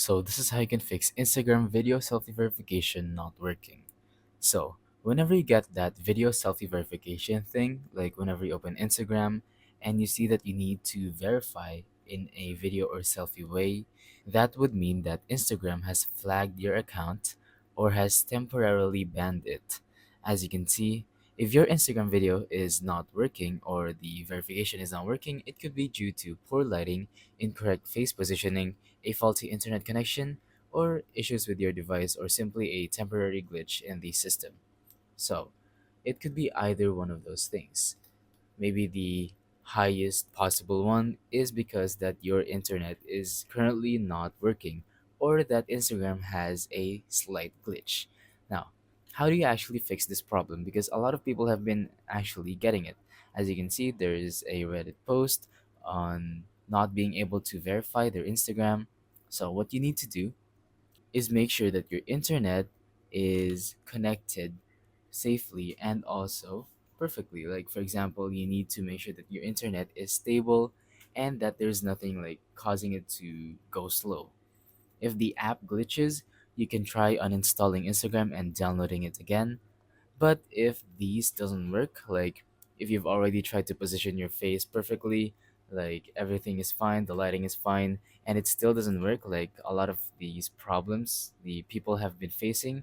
So this is how you can fix Instagram video selfie verification not working. So whenever you get that video selfie verification thing, like whenever you open Instagram and you see that you need to verify in a video or selfie way, that would mean that Instagram has flagged your account or has temporarily banned it. As you can see, if your Instagram video is not working or the verification is not working, it could be due to poor lighting, incorrect face positioning, a faulty internet connection, or issues with your device, or simply a temporary glitch in the system. So, it could be either one of those things. Maybe the highest possible one is because that your internet is currently not working or that Instagram has a slight glitch. Now, how do you actually fix this problem? Because a lot of people have been actually getting it. As you can see, there is a Reddit post on not being able to verify their Instagram. So, what you need to do is make sure that your internet is connected safely and also perfectly. Like, for example, you need to make sure that your internet is stable and that there's nothing like causing it to go slow. If the app glitches, you can try uninstalling Instagram and downloading it again. But if these doesn't work, like if you've already tried to position your face perfectly, like everything is fine, the lighting is fine, and it still doesn't work, like a lot of these problems the people have been facing,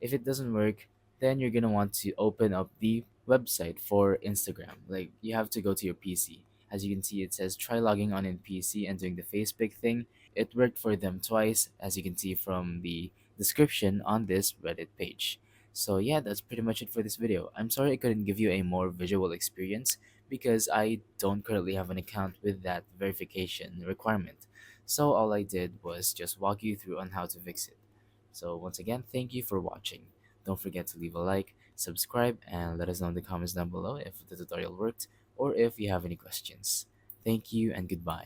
if it doesn't work, then you're gonna want to open up the website for Instagram. Like you have to go to your PC. As you can see, it says try logging on in PC and doing the face pick thing. It worked for them twice, as you can see from the description on this Reddit page. So yeah, that's pretty much it for this video. I'm sorry I couldn't give you a more visual experience because I don't currently have an account with that verification requirement. So all I did was just walk you through on how to fix it. So once again, thank you for watching. Don't forget to leave a like, subscribe, and let us know in the comments down below if the tutorial worked or if you have any questions. Thank you and goodbye.